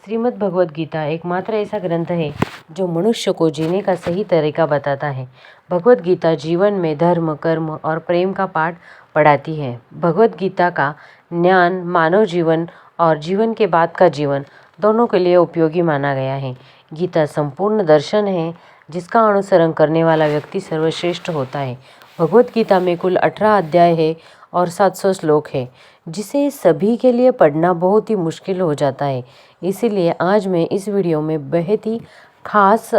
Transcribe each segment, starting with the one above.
श्रीमद् भगवद गीता एकमात्र ऐसा ग्रंथ है जो मनुष्य को जीने का सही तरीका बताता है। भगवद गीता जीवन में धर्म, कर्म और प्रेम का पाठ पढ़ाती है। भगवद गीता का ज्ञान मानव जीवन और जीवन के बाद का जीवन दोनों के लिए उपयोगी माना गया है। गीता संपूर्ण दर्शन है जिसका अनुसरण करने वाला व्यक्ति सर्वश्रेष्ठ होता है। भगवद गीता में कुल 18 अध्याय है और 700 श्लोक है, जिसे सभी के लिए पढ़ना बहुत ही मुश्किल हो जाता है। इसीलिए आज मैं इस वीडियो में बेहद ही खास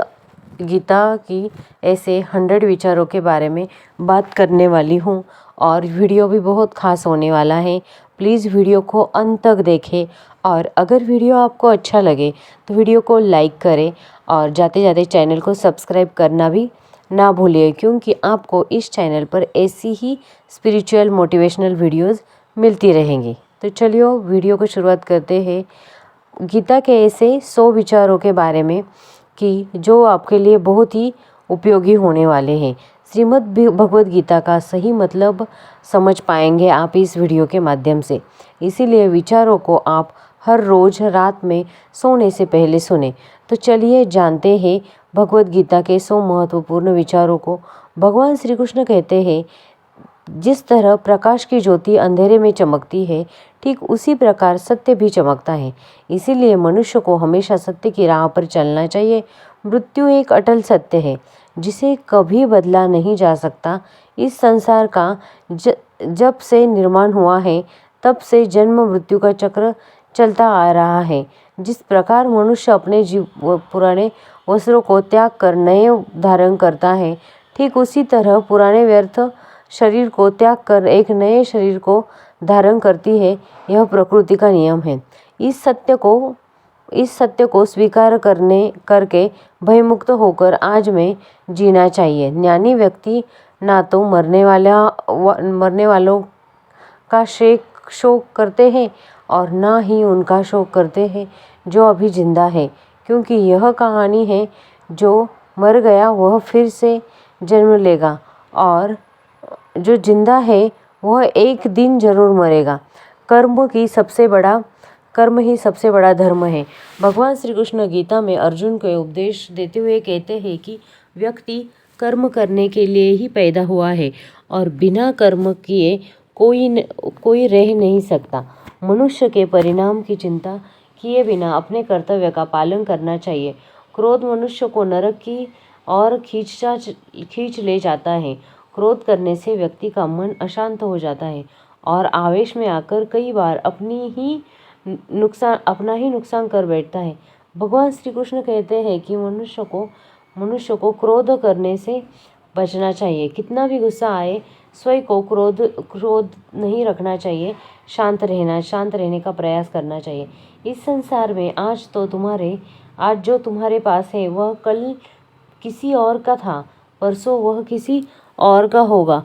गीता की ऐसे 100 विचारों के बारे में बात करने वाली हूँ और वीडियो भी बहुत खास होने वाला है। प्लीज़ वीडियो को अंत तक देखें और अगर वीडियो आपको अच्छा लगे तो वीडियो को लाइक करें और जाते जाते चैनल को सब्सक्राइब करना भी ना भूलिए, क्योंकि आपको इस चैनल पर ऐसी ही स्पिरिचुअल मोटिवेशनल वीडियोस मिलती रहेंगी। तो चलिए वीडियो को शुरुआत करते हैं गीता के ऐसे 100 विचारों के बारे में कि जो आपके लिए बहुत ही उपयोगी होने वाले हैं। श्रीमद् भगवद गीता का सही मतलब समझ पाएंगे आप इस वीडियो के माध्यम से। इसीलिए विचारों को आप हर रोज़ रात में सोने से पहले सुने। तो चलिए जानते हैं भगवद गीता के 100 महत्वपूर्ण विचारों को। भगवान श्री कृष्ण कहते हैं, जिस तरह प्रकाश की ज्योति अंधेरे में चमकती है, ठीक उसी प्रकार सत्य भी चमकता है। इसीलिए मनुष्य को हमेशा सत्य की राह पर चलना चाहिए। मृत्यु एक अटल सत्य है जिसे कभी बदला नहीं जा सकता। इस संसार का जब से निर्माण हुआ है तब से जन्म मृत्यु का चक्र चलता आ रहा है। जिस प्रकार मनुष्य अपने पुराने वस्त्रों को त्याग कर नए धारण करता है, ठीक उसी तरह पुराने व्यर्थ शरीर को त्याग कर एक नए शरीर को धारण करती है। यह प्रकृति का नियम है। इस सत्य को स्वीकार करके भयमुक्त होकर आज में जीना चाहिए। ज्ञानी व्यक्ति ना तो मरने वालों का शोक करते हैं और ना ही उनका शोक करते हैं जो अभी जिंदा है, क्योंकि यह कहानी है, जो मर गया वह फिर से जन्म लेगा और जो जिंदा है वह एक दिन जरूर मरेगा। कर्म ही सबसे बड़ा धर्म है। भगवान श्री कृष्ण गीता में अर्जुन को उपदेश देते हुए कहते हैं कि व्यक्ति कर्म करने के लिए ही पैदा हुआ है और बिना कर्म किए कोई रह नहीं सकता। मनुष्य के परिणाम की चिंता किए बिना अपने कर्तव्य का पालन करना चाहिए। क्रोध मनुष्य को नरक की ओर खींच ले जाता है। क्रोध करने से व्यक्ति का मन अशांत हो जाता है और आवेश में आकर कई बार अपना ही नुकसान कर बैठता है। भगवान श्री कृष्ण कहते हैं कि मनुष्य को क्रोध करने से बचना चाहिए। कितना भी गुस्सा आए, स्वयं को क्रोध नहीं रखना चाहिए। शांत रहने का प्रयास करना चाहिए। इस संसार में आज जो तुम्हारे पास है वह कल किसी और का था, परसों वह किसी और का होगा।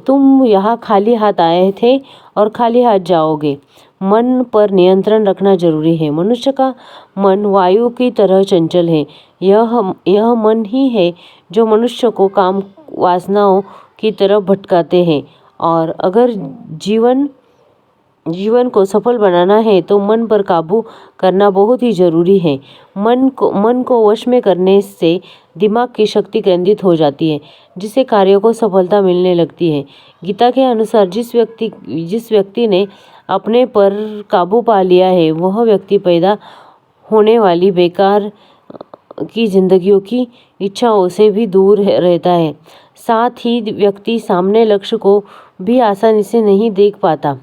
तुम यहाँ खाली हाथ आए थे और खाली हाथ जाओगे। मन पर नियंत्रण रखना जरूरी है। मनुष्य का मन वायु की तरह चंचल है। यह मन ही है जो मनुष्य को काम वासनाओं की तरफ भटकाते हैं और अगर जीवन को सफल बनाना है तो मन पर काबू करना बहुत ही जरूरी है। मन को वश में करने से दिमाग की शक्ति केंद्रित हो जाती है, जिससे कार्यों को सफलता मिलने लगती है। गीता के अनुसार जिस व्यक्ति ने अपने पर काबू पा लिया है वह व्यक्ति पैदा होने वाली बेकार की जिंदगियों की इच्छाओं से भी दूर रहता है। साथ ही व्यक्ति सामने लक्ष्य को भी आसानी से नहीं देख पाता।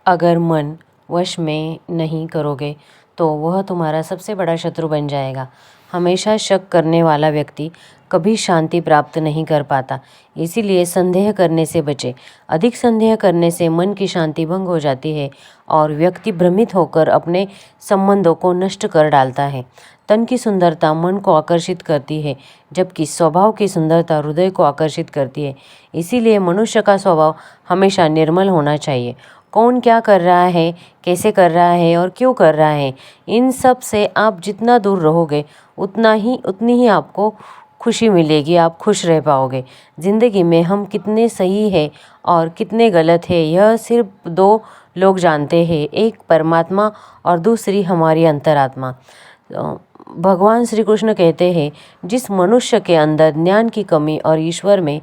अगर मन वश में नहीं करोगे तो वह तुम्हारा सबसे बड़ा शत्रु बन जाएगा। हमेशा शक करने वाला व्यक्ति कभी शांति प्राप्त नहीं कर पाता। इसीलिए संदेह करने से बचे। अधिक संदेह करने से मन की शांति भंग हो जाती है और व्यक्ति भ्रमित होकर अपने संबंधों को नष्ट कर डालता है। तन की सुंदरता मन को आकर्षित करती है, जबकि स्वभाव की सुंदरता हृदय को आकर्षित करती है। इसीलिए मनुष्य का स्वभाव हमेशा निर्मल होना चाहिए। कौन क्या कर रहा है, कैसे कर रहा है और क्यों कर रहा है, इन सब से आप जितना दूर रहोगे उतनी ही आपको खुशी मिलेगी, आप खुश रह पाओगे। ज़िंदगी में हम कितने सही है और कितने गलत है, यह सिर्फ 2 लोग जानते हैं, एक परमात्मा और दूसरी हमारी अंतरात्मा। भगवान श्री कृष्ण कहते हैं, जिस मनुष्य के अंदर ज्ञान की कमी और ईश्वर में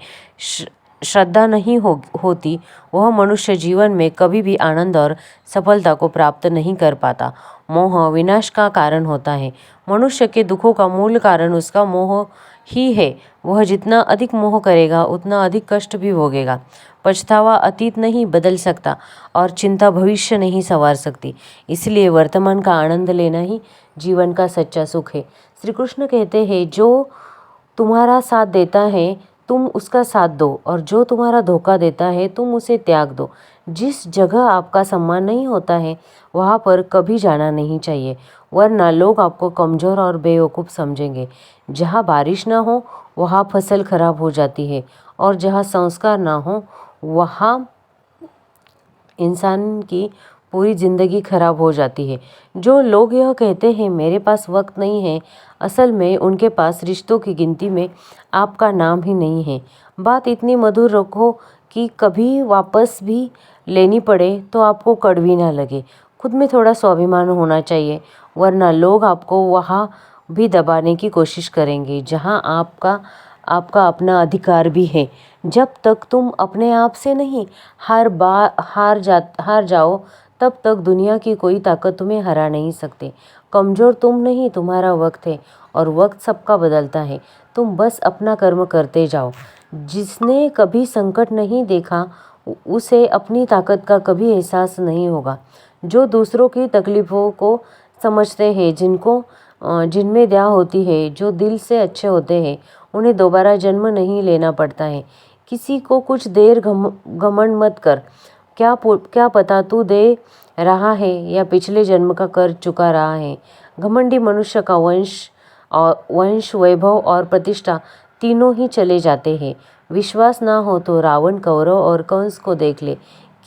श्रद्धा नहीं होती, वह मनुष्य जीवन में कभी भी आनंद और सफलता को प्राप्त नहीं कर पाता। मोह विनाश का कारण होता है। मनुष्य के दुखों का मूल कारण उसका मोह ही है। वह जितना अधिक मोह करेगा उतना अधिक कष्ट भी भोगेगा। पछतावा अतीत नहीं बदल सकता और चिंता भविष्य नहीं संवार सकती। इसलिए वर्तमान का आनंद लेना ही जीवन का सच्चा सुख है। श्री कृष्ण कहते हैं, जो तुम्हारा साथ देता है तुम उसका साथ दो, और जो तुम्हारा धोखा देता है तुम उसे त्याग दो। जिस जगह आपका सम्मान नहीं होता है वहाँ पर कभी जाना नहीं चाहिए, वरना लोग आपको कमज़ोर और बेवकूफ़ समझेंगे। जहाँ बारिश ना हो वहाँ फसल खराब हो जाती है, और जहाँ संस्कार ना हो वहाँ इंसान की पूरी ज़िंदगी खराब हो जाती है। जो लोग यह कहते हैं मेरे पास वक्त नहीं है, असल में उनके पास रिश्तों की गिनती में आपका नाम ही नहीं है। बात इतनी मधुर रखो कि कभी वापस भी लेनी पड़े तो आपको कड़वी ना लगे। खुद में थोड़ा स्वाभिमान होना चाहिए, वरना लोग आपको वहाँ भी दबाने की कोशिश करेंगे जहाँ आपका अपना अधिकार भी है। जब तक तुम अपने आप से नहीं हार जाओ तब तक दुनिया की कोई ताकत तुम्हें हरा नहीं सकती। कमज़ोर तुम नहीं, तुम्हारा वक्त है, और वक्त सबका बदलता है। तुम बस अपना कर्म करते जाओ। जिसने कभी संकट नहीं देखा उसे अपनी ताकत का कभी एहसास नहीं होगा। जो दूसरों की तकलीफ़ों को समझते हैं, जिनमें दया होती है, जो दिल से अच्छे होते हैं, उन्हें दोबारा जन्म नहीं लेना पड़ता है। किसी को कुछ देर घमंड मत कर। क्या पता तू दे रहा है या पिछले जन्म का कर चुका रहा है। घमंडी मनुष्य का वंश, वैभव और प्रतिष्ठा तीनों ही चले जाते हैं। विश्वास ना हो तो रावण, कौरव और कंस को देख ले।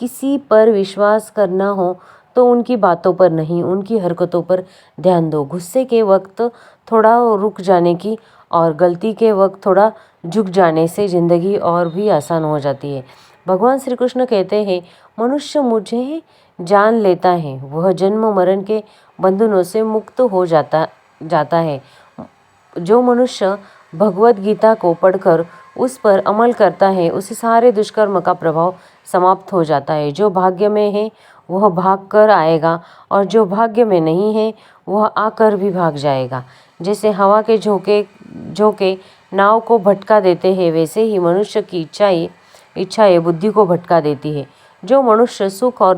किसी पर विश्वास करना हो तो उनकी बातों पर नहीं, उनकी हरकतों पर ध्यान दो। गुस्से के वक्त थोड़ा रुक जाने की और गलती के वक्त थोड़ा झुक जाने से ज़िंदगी और भी आसान हो जाती है। भगवान श्री कृष्ण कहते हैं, मनुष्य मुझे जान लेता है वह जन्म मरण के बंधनों से मुक्त हो जाता है। जो मनुष्य भगवत गीता को पढ़कर उस पर अमल करता है उसे सारे दुष्कर्म का प्रभाव समाप्त हो जाता है। जो भाग्य में है वह भाग कर आएगा, और जो भाग्य में नहीं है वह आकर भी भाग जाएगा। जैसे हवा के झोंके नाव को भटका देते हैं, वैसे ही मनुष्य की इच्छाएं बुद्धि को भटका देती है। जो मनुष्य सुख और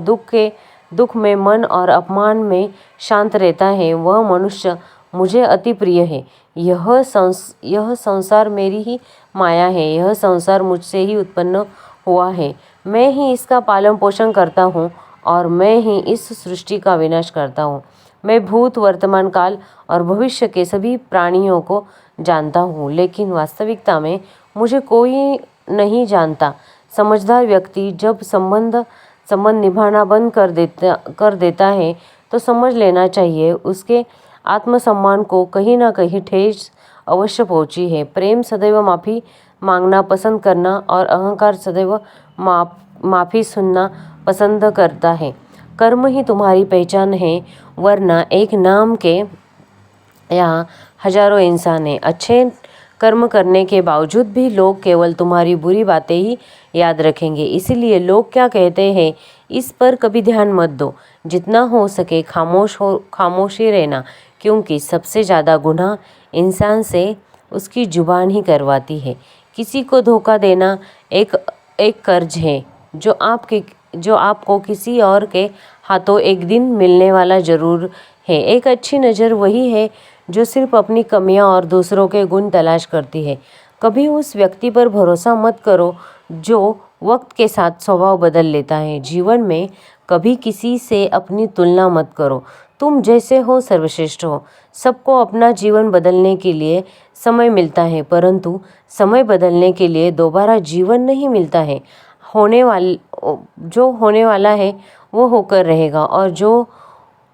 दुख में, मन और अपमान में शांत रहता है वह मनुष्य मुझे अति प्रिय है। यह संसार मेरी ही माया है, यह संसार मुझसे ही उत्पन्न हुआ है। मैं ही इसका पालन पोषण करता हूँ और मैं ही इस सृष्टि का विनाश करता हूँ। मैं भूत, वर्तमान काल और भविष्य के सभी प्राणियों को जानता हूँ, लेकिन वास्तविकता में मुझे कोई नहीं जानता। समझदार व्यक्ति जब संबंध निभाना बंद कर देता है तो समझ लेना चाहिए उसके आत्मसम्मान को कहीं ना कहीं ठेस अवश्य पहुंची है। प्रेम सदैव माफ़ी मांगना पसंद करना और अहंकार सदैव माफ़ी सुनना पसंद करता है। कर्म ही तुम्हारी पहचान है, वरना एक नाम के यहाँ हजारों इंसान हैं। अच्छे कर्म करने के बावजूद भी लोग केवल तुम्हारी बुरी बातें ही याद रखेंगे। इसीलिए लोग क्या कहते हैं इस पर कभी ध्यान मत दो। जितना हो सके खामोशी रहना, क्योंकि सबसे ज़्यादा गुनाह इंसान से उसकी जुबान ही करवाती है। किसी को धोखा देना एक कर्ज है जो आपको किसी और के हाथों एक दिन मिलने वाला जरूर है। एक अच्छी नज़र वही है जो सिर्फ अपनी कमियां और दूसरों के गुण तलाश करती है। कभी उस व्यक्ति पर भरोसा मत करो जो वक्त के साथ स्वभाव बदल लेता है। जीवन में कभी किसी से अपनी तुलना मत करो। तुम जैसे हो सर्वश्रेष्ठ हो। सबको अपना जीवन बदलने के लिए समय मिलता है, परंतु समय बदलने के लिए दोबारा जीवन नहीं मिलता है। जो होने वाला है वो होकर रहेगा, और जो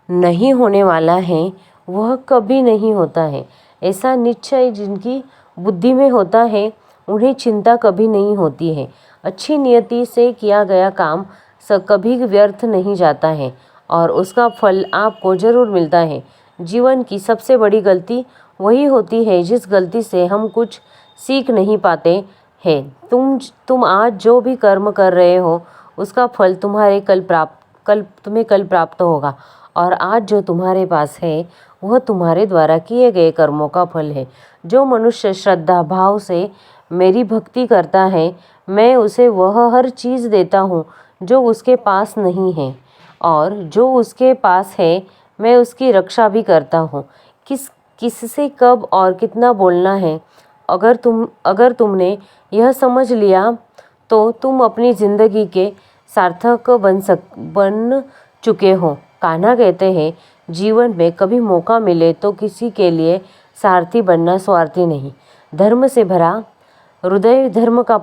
नहीं होने वाला है वह कभी नहीं होता है। ऐसा निश्चय जिनकी बुद्धि में होता है उन्हें चिंता कभी नहीं होती है। अच्छी नियति से किया गया काम कभी व्यर्थ नहीं जाता है और उसका फल आपको जरूर मिलता है। जीवन की सबसे बड़ी गलती वही होती है जिस गलती से हम कुछ सीख नहीं पाते हैं। तुम आज जो भी कर्म कर रहे हो उसका फल तुम्हें कल प्राप्त होगा, और आज जो तुम्हारे पास है वह तुम्हारे द्वारा किए गए कर्मों का फल है। जो मनुष्य श्रद्धा भाव से मेरी भक्ति करता है, मैं उसे वह हर चीज़ देता हूँ जो उसके पास नहीं है, और जो उसके पास है मैं उसकी रक्षा भी करता हूँ। किससे कब और कितना बोलना है, अगर तुमने यह समझ लिया तो तुम अपनी ज़िंदगी के सार्थक बन चुके हो। कान्हा कहते हैं, जीवन में कभी मौका मिले तो किसी के लिए सारथी बनना स्वार्थी नहीं। धर्म से भरा हृदय धर्म का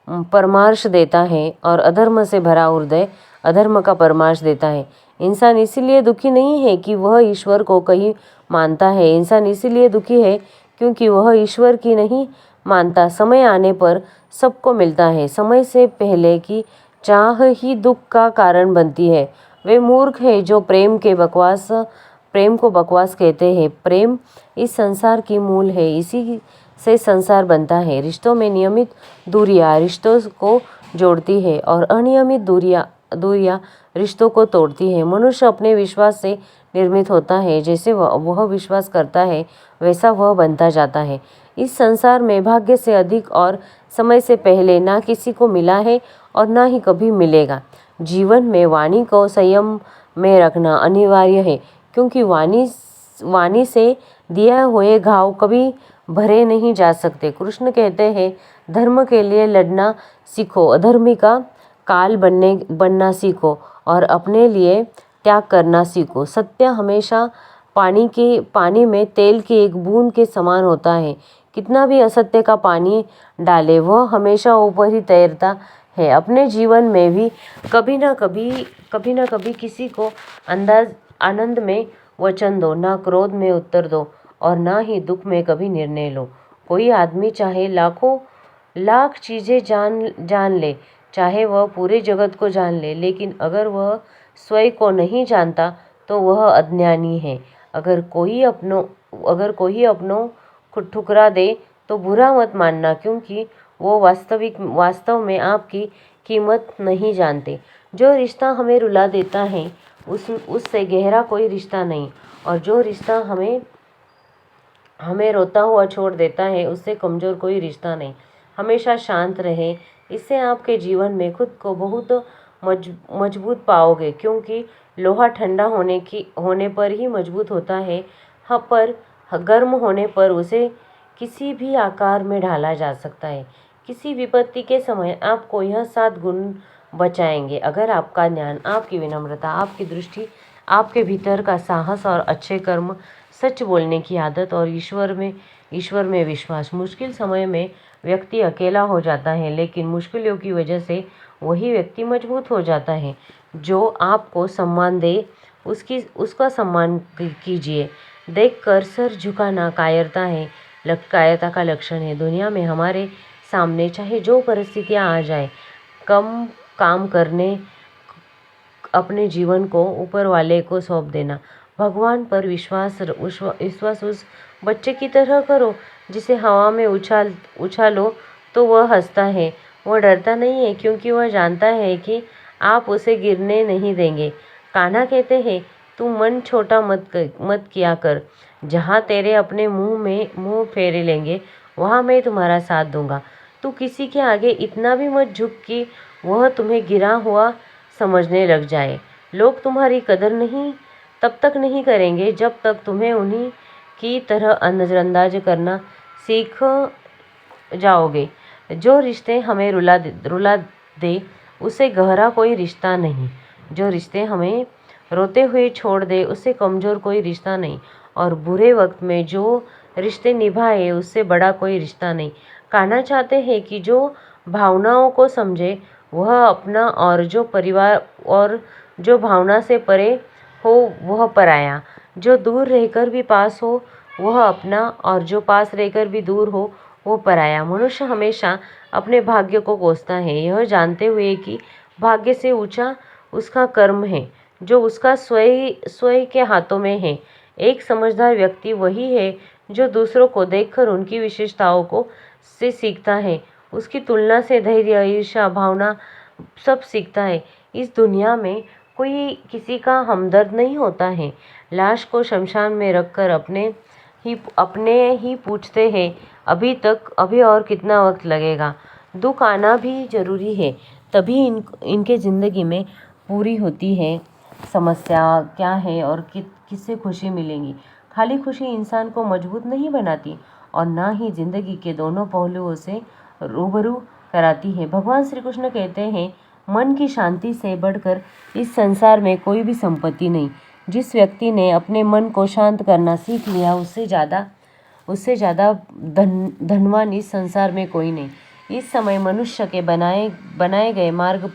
परमार्श देता है और अधर्म से भरा हृदय अधर्म का परमार्श देता है। इंसान इसीलिए दुखी नहीं है कि वह ईश्वर को कहीं मानता है, इंसान इसीलिए दुखी है क्योंकि वह ईश्वर की नहीं मानता। समय आने पर सबको मिलता है, समय से पहले की चाह ही दुख का कारण बनती है। वे मूर्ख है जो प्रेम को बकवास कहते हैं। प्रेम इस संसार की मूल है, इसी से संसार बनता है। रिश्तों में नियमित दूरियां रिश्तों को जोड़ती है और अनियमित दूरियां रिश्तों को तोड़ती है। मनुष्य अपने विश्वास से निर्मित होता है, जैसे वह विश्वास करता है वैसा वह बनता जाता है। इस संसार में भाग्य से अधिक और समय से पहले ना किसी को मिला है और ना ही कभी मिलेगा। जीवन में वाणी को संयम में रखना अनिवार्य है, क्योंकि वाणी से दिए हुए घाव कभी भरे नहीं जा सकते। कृष्ण कहते हैं, धर्म के लिए लड़ना सीखो, अधर्मी का काल बनना सीखो और अपने लिए त्याग करना सीखो। सत्य हमेशा पानी में तेल की एक बूंद के समान होता है। कितना भी असत्य का पानी डाले वह हमेशा ऊपर ही तैरता है। अपने जीवन में भी कभी ना कभी किसी को आनंद में वचन दो, ना क्रोध में उत्तर दो और ना ही दुख में कभी निर्णय लो। कोई आदमी चाहे लाख चीज़ें जान ले, चाहे वह पूरे जगत को जान ले, लेकिन अगर वह स्वयं को नहीं जानता तो वह अज्ञानी है। अगर कोई अपनों को ठुकरा दे तो बुरा मत मानना, क्योंकि वो वास्तव में आपकी कीमत नहीं जानते। जो रिश्ता हमें रुला देता है उससे गहरा कोई रिश्ता नहीं, और जो रिश्ता हमें रोता हुआ छोड़ देता है उससे कमज़ोर कोई रिश्ता नहीं। हमेशा शांत रहे, इससे आपके जीवन में खुद को बहुत मजबूत पाओगे, क्योंकि लोहा ठंडा होने पर ही मजबूत होता है, पर गर्म होने पर उसे किसी भी आकार में ढाला जा सकता है। किसी विपत्ति के समय आपको यह 7 गुण बचाएंगे, अगर आपका ज्ञान, आपकी विनम्रता, आपकी दृष्टि, आपके भीतर का साहस और अच्छे कर्म, सच बोलने की आदत और ईश्वर में विश्वास। मुश्किल समय में व्यक्ति अकेला हो जाता है, लेकिन मुश्किलों की वजह से वही व्यक्ति मजबूत हो जाता है। जो आपको सम्मान दे उसका सम्मान कीजिए। देखकर सर झुकाना कायरता का लक्षण है। दुनिया में हमारे सामने चाहे जो परिस्थितियां आ जाए, कम काम करने अपने जीवन को ऊपर वाले को सौंप देना। भगवान पर विश्वास उस बच्चे की तरह करो जिसे हवा में उछालो तो वह हंसता है। वह डरता नहीं है, क्योंकि वह जानता है कि आप उसे गिरने नहीं देंगे। कान्हा कहते हैं, तू मन छोटा मत किया कर। जहाँ तेरे अपने मुंह फेरे लेंगे वहाँ मैं तुम्हारा साथ दूंगा। तू किसी के आगे इतना भी मत झुक कि वह तुम्हें गिरा हुआ समझने लग जाए। लोग तुम्हारी कदर तब तक नहीं करेंगे जब तक तुम्हें उन्हीं की तरह नजरअंदाज करना सीख जाओगे। जो रिश्ते हमें रुला दे उसे गहरा कोई रिश्ता नहीं। जो रिश्ते हमें रोते हुए छोड़ दे उससे कमज़ोर कोई रिश्ता नहीं। और बुरे वक्त में जो रिश्ते निभाए उससे बड़ा कोई रिश्ता नहीं। कान्हा चाहते हैं कि जो भावनाओं को समझे वह अपना, और जो परिवार और जो भावना से परे हो वह पराया। जो दूर रहकर भी पास हो वह अपना, और जो पास रहकर भी दूर हो वो पराया। मनुष्य हमेशा अपने भाग्य को कोसता है, यह जानते हुए कि भाग्य से ऊंचा उसका कर्म है जो उसका स्वयं के हाथों में है। एक समझदार व्यक्ति वही है जो दूसरों को देखकर उनकी विशेषताओं को से सीखता है, उसकी तुलना से धैर्य, ईर्ष्या भावना सब सीखता है। इस दुनिया में कोई किसी का हमदर्द नहीं होता है। लाश को शमशान में रखकर अपने ही पूछते हैं, अभी और कितना वक्त लगेगा। दुख आना भी जरूरी है, तभी इनके ज़िंदगी में पूरी होती है। समस्या क्या है और किससे खुशी मिलेगी। खाली खुशी इंसान को मजबूत नहीं बनाती और ना ही ज़िंदगी के दोनों पहलुओं से रूबरू कराती है। भगवान श्री कृष्ण कहते हैं, मन की शांति से बढ़कर इस संसार में कोई भी संपत्ति नहीं। जिस व्यक्ति ने अपने मन को शांत करना सीख लिया, उससे ज़्यादा धनवान इस संसार में कोई नहीं। इस समय मनुष्य के बनाए गए मार्ग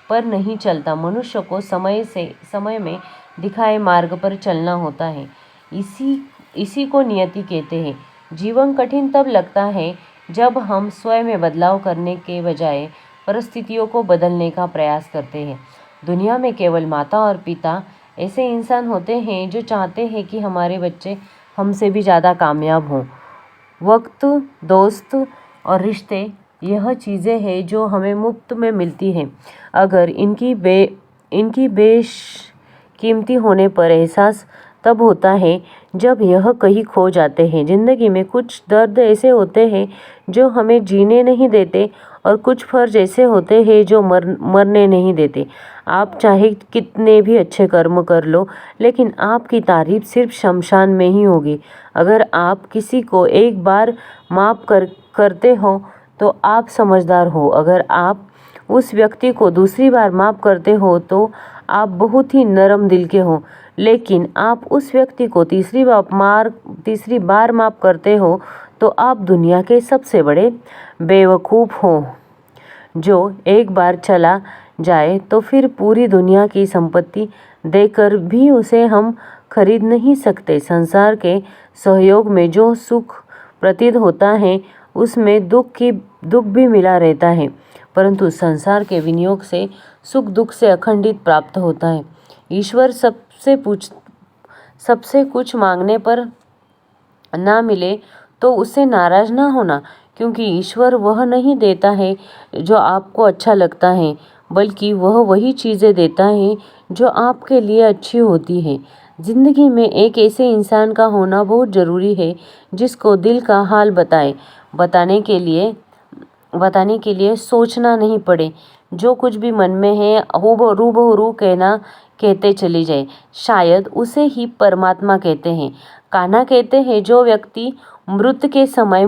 पर नहीं चलता। मनुष्य को समय में दिखाए मार्ग पर चलना होता है। इसी को नियति कहते हैं। जीवन कठिन तब लगता है जब हम स्वयं में बदलाव करने के बजाय परिस्थितियों को बदलने का प्रयास करते हैं। दुनिया में केवल माता और पिता ऐसे इंसान होते हैं जो चाहते हैं कि हमारे बच्चे हमसे भी ज़्यादा कामयाब हों। वक्त, दोस्त और रिश्ते यह चीज़ें हैं जो हमें मुफ्त में मिलती हैं। अगर इनकी बेशकीमती होने पर एहसास तब होता है जब यह कहीं खो जाते हैं। ज़िंदगी में कुछ दर्द ऐसे होते हैं जो हमें जीने नहीं देते और कुछ फर्ज ऐसे होते हैं जो मरने नहीं देते। आप चाहे कितने भी अच्छे कर्म कर लो, लेकिन आपकी तारीफ सिर्फ शमशान में ही होगी। अगर आप किसी को एक बार माफ़ करते हो तो आप समझदार हो। अगर आप उस व्यक्ति को दूसरी बार माफ़ करते हो तो आप बहुत ही नरम दिल के हो। लेकिन आप उस व्यक्ति को तीसरी बार माफ़ करते हो तो आप दुनिया के सबसे बड़े बेवकूफ़ हो। जो एक बार चला जाए तो फिर पूरी दुनिया की संपत्ति देकर भी उसे हम खरीद नहीं सकते। संसार के सहयोग में जो सुख प्रतीत होता है उसमें दुख भी मिला रहता है, परंतु संसार के विनियोग से सुख दुख से अखंडित प्राप्त होता है। ईश्वर सबसे कुछ मांगने पर ना मिले तो उससे नाराज ना होना, क्योंकि ईश्वर वह नहीं देता है जो आपको अच्छा लगता है, बल्कि वह वही चीज़ें देता है जो आपके लिए अच्छी होती है। ज़िंदगी में एक ऐसे इंसान का होना बहुत ज़रूरी है जिसको दिल का हाल बताने के लिए सोचना नहीं पड़े। जो कुछ भी मन में है रूबरू कहते चली जाए। शायद उसे ही परमात्मा कहते हैं। कान्हा कहते हैं, जो व्यक्ति मृत्यु के समय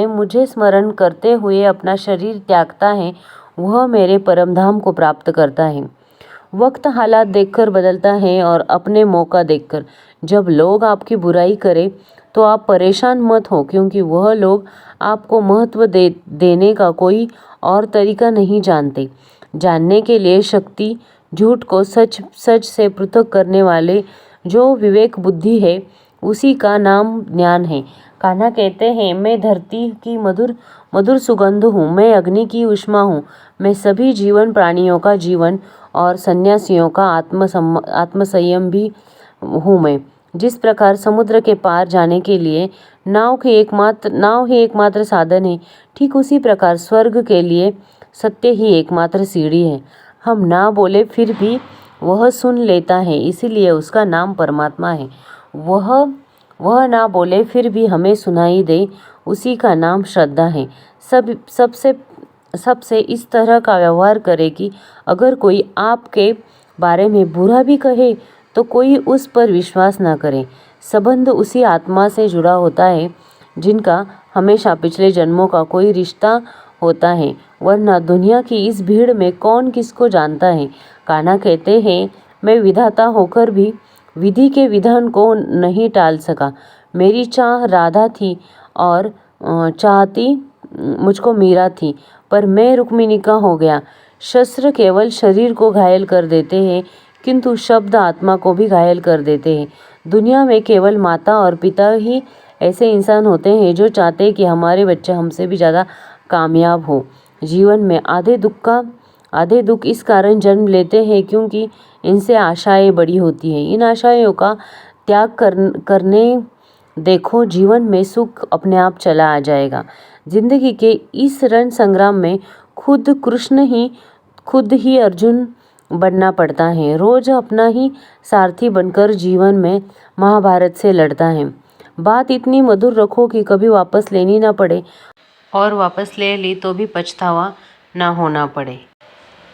मुझे स्मरण करते हुए अपना शरीर त्यागता है, वह मेरे परम धाम को प्राप्त करता है। वक्त हालात देखकर बदलता है और अपने मौका देखकर। जब लोग आपकी बुराई करें तो आप परेशान मत हो, क्योंकि वह लोग आपको महत्व देने का कोई और तरीका नहीं जानते। जानने के लिए शक्ति, झूठ को सच से पृथक करने वाले जो विवेक बुद्धि है, उसी का नाम ज्ञान है। कान्हा कहते हैं, मैं धरती की मधुर सुगंध हूँ, मैं अग्नि की ऊष्मा हूँ, मैं सभी जीवन प्राणियों का जीवन और सन्यासियों का आत्मसंयम भी हूँ मैं। जिस प्रकार समुद्र के पार जाने के लिए नाव ही एकमात्र साधन है, ठीक उसी प्रकार स्वर्ग के लिए सत्य ही एकमात्र सीढ़ी है। हम ना बोले फिर भी वह सुन लेता है, इसीलिए उसका नाम परमात्मा है। वह ना बोले फिर भी हमें सुनाई दे, उसी का नाम श्रद्धा है। सबसे इस तरह का व्यवहार करे कि अगर कोई आपके बारे में बुरा भी कहे तो कोई उस पर विश्वास ना करे। संबंध उसी आत्मा से जुड़ा होता है जिनका हमेशा पिछले जन्मों का कोई रिश्ता होता है, वरना दुनिया की इस भीड़ में कौन किसको जानता है। कान्हा कहते हैं, मैं विधाता होकर भी विधि के विधान को नहीं टाल सका। मेरी चाह राधा थी और चाहती मुझको मीरा थी, पर मैं रुक्मिणी का हो गया। शस्त्र केवल शरीर को घायल कर देते हैं, किंतु शब्द आत्मा को भी घायल कर देते हैं। दुनिया में केवल माता और पिता ही ऐसे इंसान होते हैं जो चाहते हैं कि हमारे बच्चे हमसे भी ज़्यादा कामयाब हो। जीवन में आधे दुख इस कारण जन्म लेते हैं क्योंकि इनसे आशाएं बड़ी होती हैं। इन आशाओं का त्याग करने देखो, जीवन में सुख अपने आप चला आ जाएगा। जिंदगी के इस रण संग्राम में खुद ही अर्जुन बनना पड़ता है। रोज अपना ही सारथी बनकर जीवन में महाभारत से लड़ता है। बात इतनी मधुर रखो कि कभी वापस लेनी ना पड़े, और वापस ले ली तो भी पछतावा ना होना पड़े।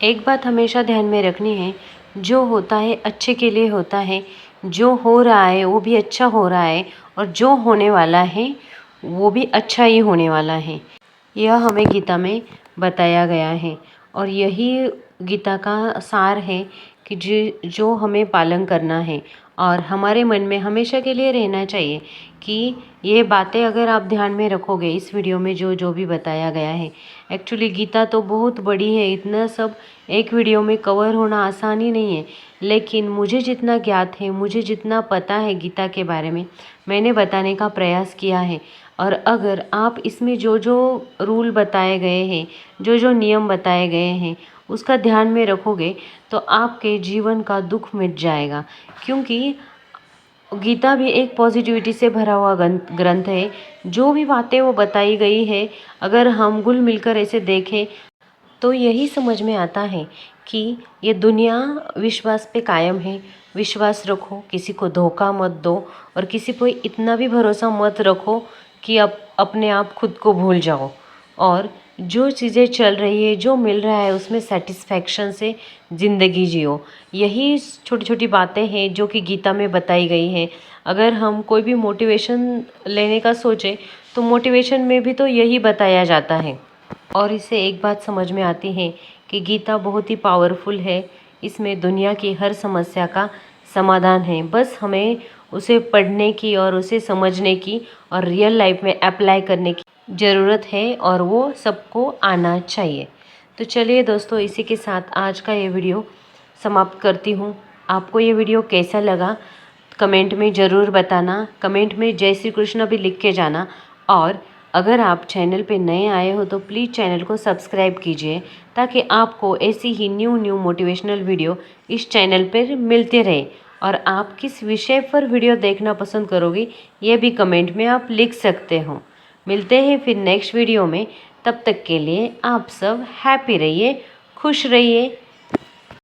एक बात हमेशा ध्यान में रखनी है, जो होता है अच्छे के लिए होता है। जो हो रहा है वो भी अच्छा हो रहा है, और जो होने वाला है वो भी अच्छा ही होने वाला है। यह हमें गीता में बताया गया है, और यही गीता का सार है कि जो हमें पालन करना है, और हमारे मन में हमेशा के लिए रहना चाहिए कि ये बातें अगर आप ध्यान में रखोगे इस वीडियो में जो भी बताया गया है। एक्चुअली गीता तो बहुत बड़ी है, इतना सब एक वीडियो में कवर होना आसान ही नहीं है, लेकिन मुझे जितना ज्ञात है, मुझे जितना पता है गीता के बारे में, मैंने बताने का प्रयास किया है। और अगर आप इसमें जो रूल बताए गए हैं, जो नियम बताए गए हैं, उसका ध्यान में रखोगे तो आपके जीवन का दुख मिट जाएगा। क्योंकि गीता भी एक पॉजिटिविटी से भरा हुआ ग्रंथ है। जो भी बातें वो बताई गई है, अगर हम घुल मिलकर ऐसे देखें तो यही समझ में आता है कि ये दुनिया विश्वास पे कायम है। विश्वास रखो, किसी को धोखा मत दो, और किसी पे इतना भी भरोसा मत रखो कि अपने आप खुद को भूल जाओ। और जो चीज़ें चल रही है, जो मिल रहा है, उसमें सेटिस्फैक्शन से ज़िंदगी जियो। यही छोटी छोटी बातें हैं जो कि गीता में बताई गई हैं। अगर हम कोई भी मोटिवेशन लेने का सोचें तो मोटिवेशन में भी तो यही बताया जाता है। और इससे एक बात समझ में आती है कि गीता बहुत ही पावरफुल है। इसमें दुनिया की हर समस्या का समाधान है। बस हमें उसे पढ़ने की और उसे समझने की और रियल लाइफ में अप्लाई करने की ज़रूरत है, और वो सबको आना चाहिए। तो चलिए दोस्तों, इसी के साथ आज का ये वीडियो समाप्त करती हूँ। आपको ये वीडियो कैसा लगा कमेंट में ज़रूर बताना। कमेंट में जय श्री कृष्ण भी लिख के जाना। और अगर आप चैनल पे नए आए हो तो प्लीज़ चैनल को सब्सक्राइब कीजिए, ताकि आपको ऐसी ही न्यू मोटिवेशनल वीडियो इस चैनल पर मिलते रहे। और आप किस विषय पर वीडियो देखना पसंद करोगे ये भी कमेंट में आप लिख सकते हो। मिलते हैं फिर नेक्स्ट वीडियो में। तब तक के लिए आप सब हैप्पी रहिए, खुश रहिए,